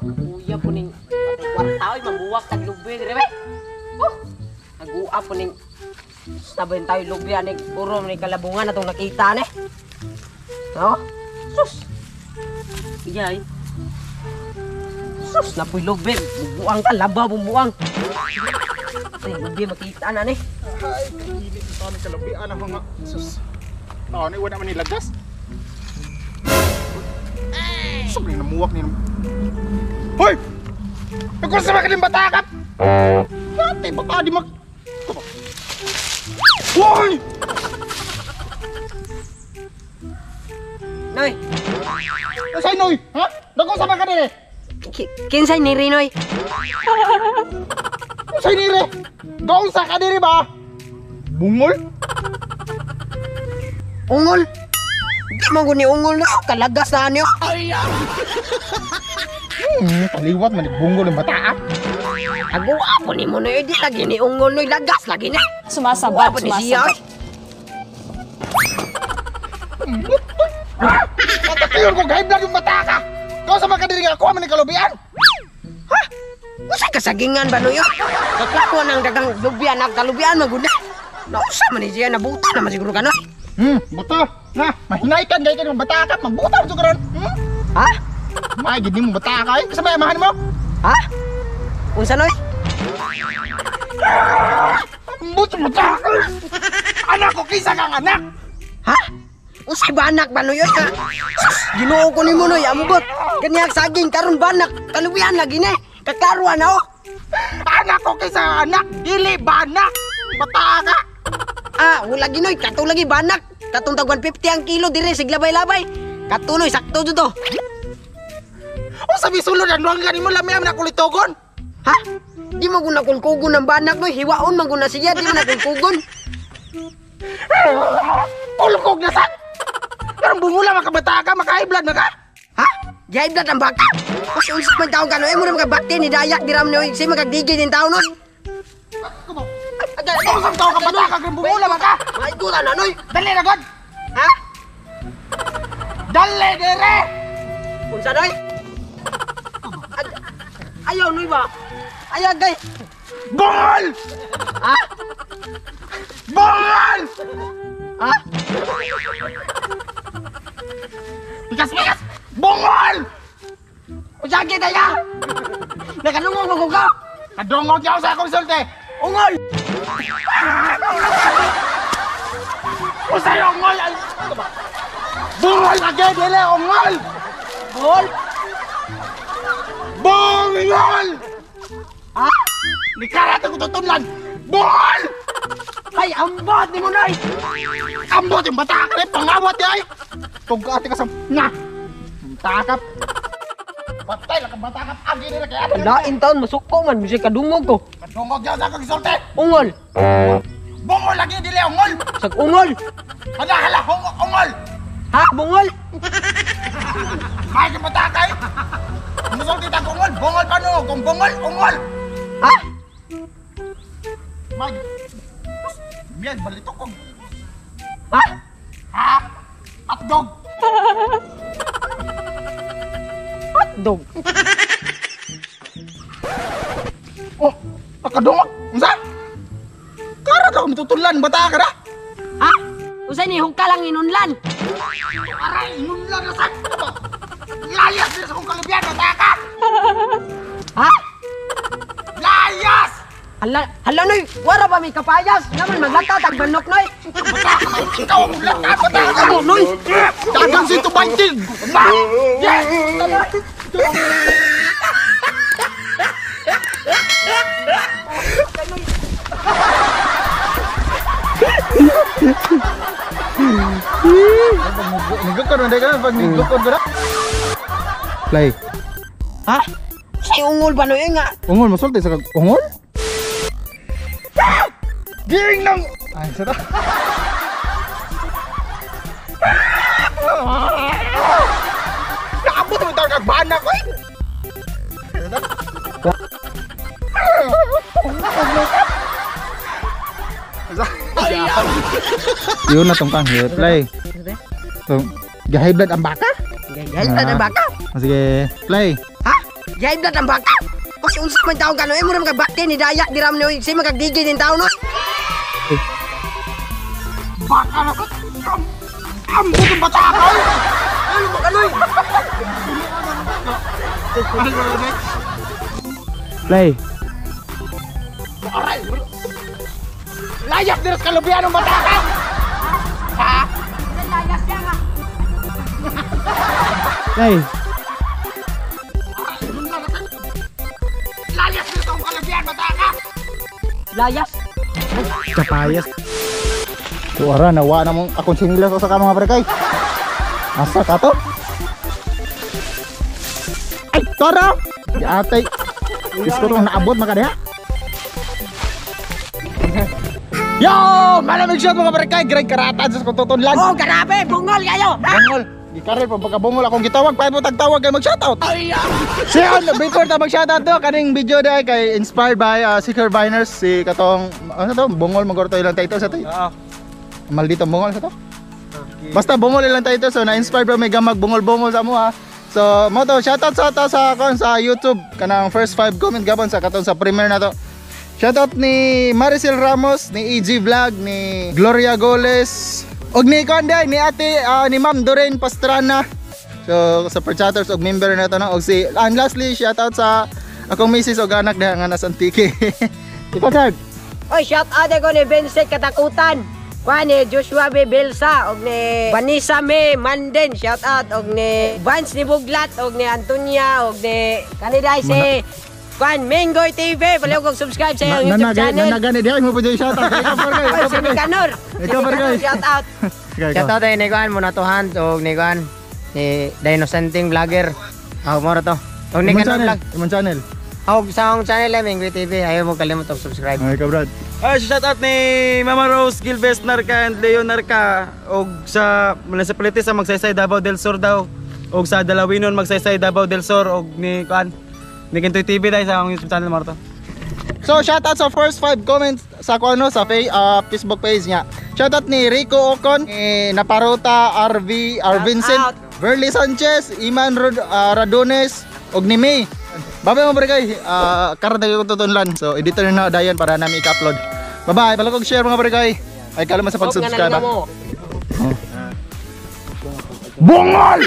Kuya po ning kwartaoy mabuwak tag lubi dire be. Nagua po ning sabayin tayo lubi aning puro ni kalabungan atong nakita ni. No? Sus. Iyay. Sus, napoy lubi. Bubuang ka, labaw bumuang. Ay, lubi makita na ni. Ay, kainit ito ng kalabian ang mga sus. Ni wala man nilagas. Sabi namuwak ni. Hoy! Ako sa mga batakap. Pati baka di mag. Hoy! Noy, Asay noy, ha? Dako sa mga dire. kinsay ni Rinoy? Asay dire. Gaon sa ka dire ba? Bungol? Ungol? Di mo guni ungol na kalagas na niyo. Kaliwat man bungol ng bataa. Agua po ni mo na di lagi ni ungol noy lagas lagi ni. Sumasabad, Agua po ni siya. Katakiyon ko gahib lang yung bata ka. Gaon sa mga dire nga ako man ni kalubian. Ha? Usay kasagingan ba noyo? Kaklakuan ang dagang lubian ang kalubian maguna. Nausa man ni siya nabuta naman siguro ka noy. Buto. Na, mahinay kan gay ka ng bata ka. Magbuta mo siguro. Ha? May gini mo bata ka eh. Kasabay amahan mo. Ha? Unsa noy? Buto bata ka. Anak ko kisa kang anak. Ha? Usay banak ba noy ka? Ginoo ko nimo noy ambot. Kanyang saging karon banak kalubian lagi ni. Kakaruan na oh. Anak ko kisa anak. Dili banak. Bata ka. Wala ginoy, kato lagi banak. Katong tag 150 ang kilo dire siglabay-labay. Katunoy sakto jud to. O sabi sulod ang luwang ganin mo lami ang nakulitogon. Ha? Di mo guna kulkugon ng banak noy, hiwaon man guna siya, di mo na kulkugon. Ulkog na sak. Karang bumula makabata ka, makaiblan na ka. Ha? Gihaiblat ang baka. Mas unsa man taong kanoy mo na magabakti ni dayak diram noy, si magagdigay din taon noy. Ito sa tao ka bata ka, karang bumula maka. Maigutan na noy. Dali na god. Ha? Dali dire. Unsa noy? Ayaw noy ba? Ayaw gay. Bungol! Ha? Bungol! Ha? Bigas! Bungol! Usagi daya. Nakalungog ko ka. Kadungog niya ako sa konsulte. Ungol. Usay ungol! Bungol lagi, dili ungol! Bol. Bungol! Ha? Ni karate ko tutunlan! Bungol! Ay, ambot ni mo noy. Ambot yung bata ka rin, pangawat yay! Tugate ka sa... Nga! Takap! Patay lang ka bata ka, agi nila kaya... Lain taon masuko man, musik kadungog ko. Kadungog niya sa kagisolte! Ungol. Bungol lagi, dili ungol! Sag ungol. Hala, ungol! Ha? Bungol. May ka bata ka eh! Musulti ta ungol, bungol pa no! Kung bungol, ungol! Ha? May... Miyan, balito ko! Ha? Ha? Hotdog! Hotdog. Oh, nakadungog! Unsa? Kara daw mitutulan, bata ka na! Ha? Usay ni hungka lang inunlan. Aray, inunlan na sa... Layas din sa kong kalubian, bata ka! Ha? Layas! Hala noy, wara pa may kapayas. Naman maglata tag banok noy. Bata ka! Ikaw ang lata, bata ka! Ano noy? Dagang si Tubantin! Yes! Nagukod na ka pag nagukod ka na. Play. Ha? Say ungol ba noy nga? Ungol, masulti sa ungol? Giring ng... Ay, sarap. Naabot mo ito kagbana ko eh. Yun na tong kang play. So, high blood ang baka? Gayal ta na baka. Sige, play. Ha? Yay blood ang baka. Kasi unsa man taong kano, mo ram kabakti ni dayak diram no, si magagdigay din taon no. Baka na ka. Ambot yung bata ka. Ano mo kanoy? Play. Aray. Layak din sa kalubian ng bata ka. Ha? Dayak siya nga. Play. Layak din sa kalubian bata ka. Layas. Kapayas. Suara nawa na mong akong sinilas sa ka mga barkay. Asa ka to? Ay, tara! Di atay. Gusto nung naabot mga diha. Yo! Malamig shot mga barkay. Greg karatan sa kututunlan. Oh, grabe, bungol kayo. Bungol. Gikaril pa pagkabungol akong gitawag. Paano mo tagtawag kayo mag-shoutout? Siya, before ta mag-shoutout to, kaning video dahil kay inspired by Seeker Viners. Si katong, ano to? Bungol, magorto ilang title sa to. Maldito bungol sa to. Basta bungol ilang tayo ito, so na-inspire ba may gamag bungol-bungol sa mo ha. So mo to, shoutout sa ta sa YouTube kanang first 5 comment gabon sa katon sa premiere na to. Shoutout ni Maricel Ramos, ni EG Vlog, ni Gloria Goles, og ni Konday, ni Ate ni Ma'am Doreen Pastrana. So super chatters og member na to no, og si and lastly shoutout sa akong misis og anak na nga nasa Antique. Ipagard. Oy, shout out ko ni Vincent Katakutan. Kuan ni Joshua B. Belsa og ni Vanessa May Manden, shout out og ni Vance ni Buglat og ni Antonia og ni kaniday si kuan Mengoy TV, pala kog subscribe sa iyong YouTube channel. Nanagani diha mo pud shout out. Ikaw barkay. Oy, si Nicanor. Ikaw barkay. Shout out. Shout out ni kuan mo natuhan og ni kuan ni Dinocenting Vlogger. Mo to. Og ni kanon vlog. Imong channel. Og sa akong channel Mengoy TV, ayaw mo kalimot og subscribe. Ay ka brad. Ay, shout out ni Mama Rose Gilbes Narca and Leon Narca og sa municipality sa Magsaysay Davao del Sur daw og sa Dalawinon Magsaysay Davao del Sur og ni kuan ni Kintoy TV dai sa akong YouTube channel mo to. So shoutout sa first 5 comments sa ko ano sa Facebook page niya. Shoutout ni Rico Ocon, ni Naparuta, RV, Vincent, Verly Sanchez, Iman Radones og ni May. Babay mo barkay, karanta ko tutunlan. So editor na dayon para namin i-upload. Bye-bye, balakog share mga barkay. Ay kalma sa pag-subscribe. Bungol!